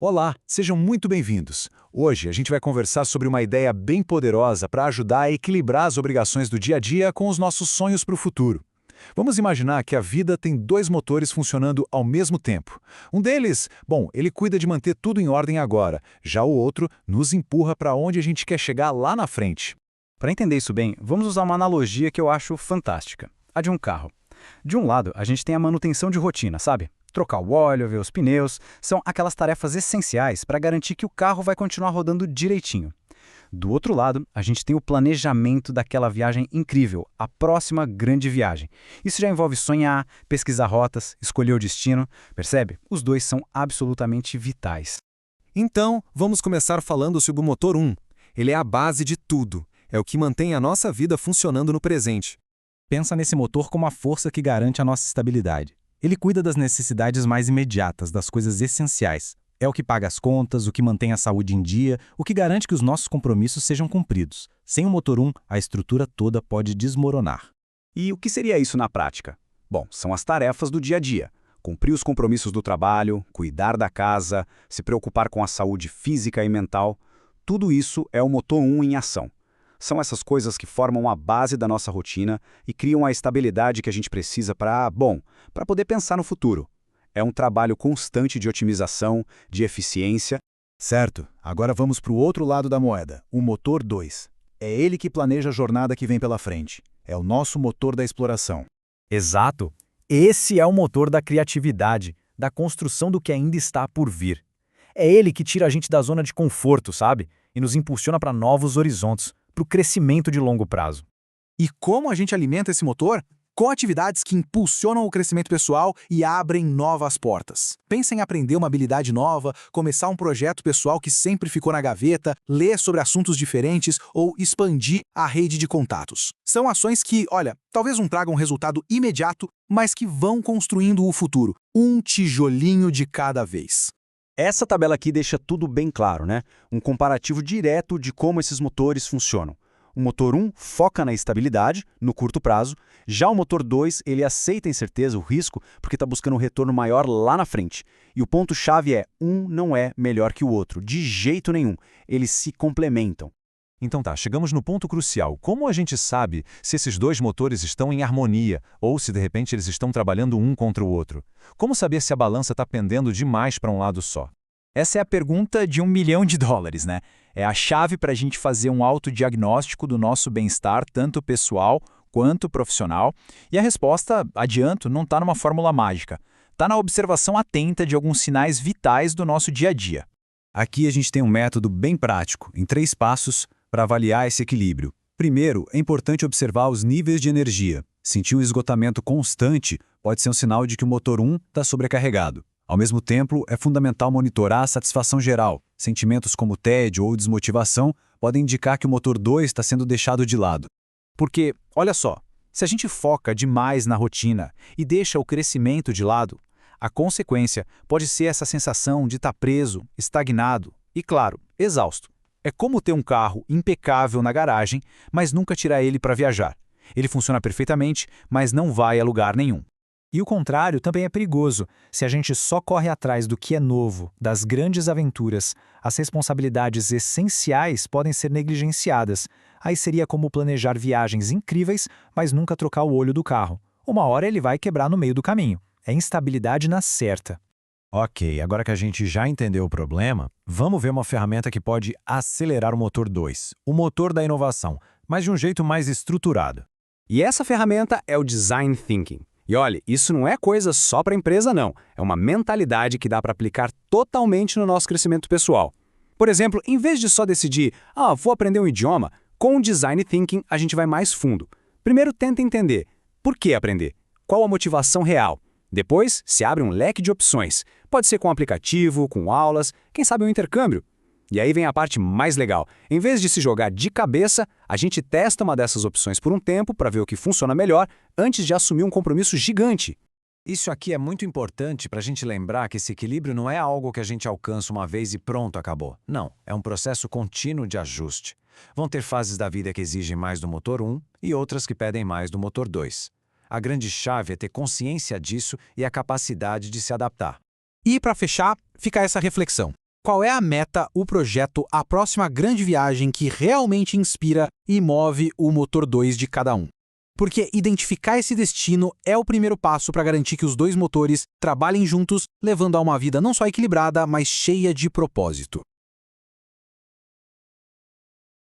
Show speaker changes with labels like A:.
A: Olá, sejam muito bem-vindos. Hoje a gente vai conversar sobre uma ideia bem poderosa para ajudar a equilibrar as obrigações do dia a dia com os nossos sonhos para o futuro. Vamos imaginar que a vida tem dois motores funcionando ao mesmo tempo. Um deles, bom, ele cuida de manter tudo em ordem agora, já o outro nos empurra para onde a gente quer chegar lá na frente.
B: Para entender isso bem, vamos usar uma analogia que eu acho fantástica, a de um carro. De um lado, a gente tem a manutenção de rotina, sabe? Trocar o óleo, ver os pneus, são aquelas tarefas essenciais para garantir que o carro vai continuar rodando direitinho. Do outro lado, a gente tem o planejamento daquela viagem incrível, a próxima grande viagem. Isso já envolve sonhar, pesquisar rotas, escolher o destino, percebe? Os dois são absolutamente vitais.
C: Então, vamos começar falando sobre o motor 1. Ele é a base de tudo. É o que mantém a nossa vida funcionando no presente.
D: Pensa nesse motor como a força que garante a nossa estabilidade. Ele cuida das necessidades mais imediatas, das coisas essenciais. É o que paga as contas, o que mantém a saúde em dia, o que garante que os nossos compromissos sejam cumpridos. Sem o motor 1, a estrutura toda pode desmoronar.
B: E o que seria isso na prática? Bom, são as tarefas do dia a dia. Cumprir os compromissos do trabalho, cuidar da casa, se preocupar com a saúde física e mental. Tudo isso é o motor 1 em ação. São essas coisas que formam a base da nossa rotina e criam a estabilidade que a gente precisa para poder pensar no futuro. É um trabalho constante de otimização, de eficiência.
A: Certo, agora vamos para o outro lado da moeda, o motor 2. É ele que planeja a jornada que vem pela frente. É o nosso motor da exploração.
D: Exato! Esse é o motor da criatividade, da construção do que ainda está por vir. É ele que tira a gente da zona de conforto, sabe? E nos impulsiona para novos horizontes, para o crescimento de longo prazo.
E: E como a gente alimenta esse motor? Com atividades que impulsionam o crescimento pessoal e abrem novas portas. Pensa em aprender uma habilidade nova, começar um projeto pessoal que sempre ficou na gaveta, ler sobre assuntos diferentes ou expandir a rede de contatos. São ações que, talvez não tragam um resultado imediato, mas que vão construindo o futuro, um tijolinho de cada vez.
B: Essa tabela aqui deixa tudo bem claro, né? Um comparativo direto de como esses motores funcionam. O motor 1 foca na estabilidade, no curto prazo. Já o motor 2, ele aceita a incerteza, o risco, porque está buscando um retorno maior lá na frente. E o ponto-chave é, um não é melhor que o outro, de jeito nenhum. Eles se complementam.
A: Então tá, chegamos no ponto crucial. Como a gente sabe se esses dois motores estão em harmonia ou se de repente eles estão trabalhando um contra o outro? Como saber se a balança está pendendo demais para um lado só?
D: Essa é a pergunta de $1 milhão, né? É a chave para a gente fazer um autodiagnóstico do nosso bem-estar, tanto pessoal quanto profissional. E a resposta, adianto, não está numa fórmula mágica. Está na observação atenta de alguns sinais vitais do nosso dia a dia.
C: Aqui a gente tem um método bem prático, em 3 passos, para avaliar esse equilíbrio. Primeiro, é importante observar os níveis de energia. Sentir um esgotamento constante pode ser um sinal de que o motor 1 está sobrecarregado. Ao mesmo tempo, é fundamental monitorar a satisfação geral. Sentimentos como tédio ou desmotivação podem indicar que o motor 2 está sendo deixado de lado.
D: Porque, olha só, se a gente foca demais na rotina e deixa o crescimento de lado, a consequência pode ser essa sensação de estar preso, estagnado e, claro, exausto. É como ter um carro impecável na garagem, mas nunca tirar ele para viajar. Ele funciona perfeitamente, mas não vai a lugar nenhum. E o contrário também é perigoso. Se a gente só corre atrás do que é novo, das grandes aventuras, as responsabilidades essenciais podem ser negligenciadas. Aí seria como planejar viagens incríveis, mas nunca trocar o óleo do carro. Uma hora ele vai quebrar no meio do caminho. É instabilidade na certa.
C: Ok, agora que a gente já entendeu o problema, vamos ver uma ferramenta que pode acelerar o motor 2, o motor da inovação, mas de um jeito mais estruturado.
B: E essa ferramenta é o Design Thinking. E olha, isso não é coisa só para a empresa, não. É uma mentalidade que dá para aplicar totalmente no nosso crescimento pessoal. Por exemplo, em vez de só decidir, vou aprender um idioma, com o Design Thinking a gente vai mais fundo. Primeiro, tenta entender por que aprender, qual a motivação real. Depois, se abre um leque de opções. Pode ser com aplicativo, com aulas, quem sabe um intercâmbio. E aí vem a parte mais legal. Em vez de se jogar de cabeça, a gente testa uma dessas opções por um tempo para ver o que funciona melhor antes de assumir um compromisso gigante.
C: Isso aqui é muito importante para a gente lembrar que esse equilíbrio não é algo que a gente alcança uma vez e pronto, acabou. Não, é um processo contínuo de ajuste. Vão ter fases da vida que exigem mais do motor 1 e outras que pedem mais do motor 2. A grande chave é ter consciência disso e a capacidade de se adaptar.
E: E para fechar, fica essa reflexão. Qual é a meta, o projeto, a próxima grande viagem que realmente inspira e move o motor 2 de cada um? Porque identificar esse destino é o primeiro passo para garantir que os dois motores trabalhem juntos, levando a uma vida não só equilibrada, mas cheia de propósito.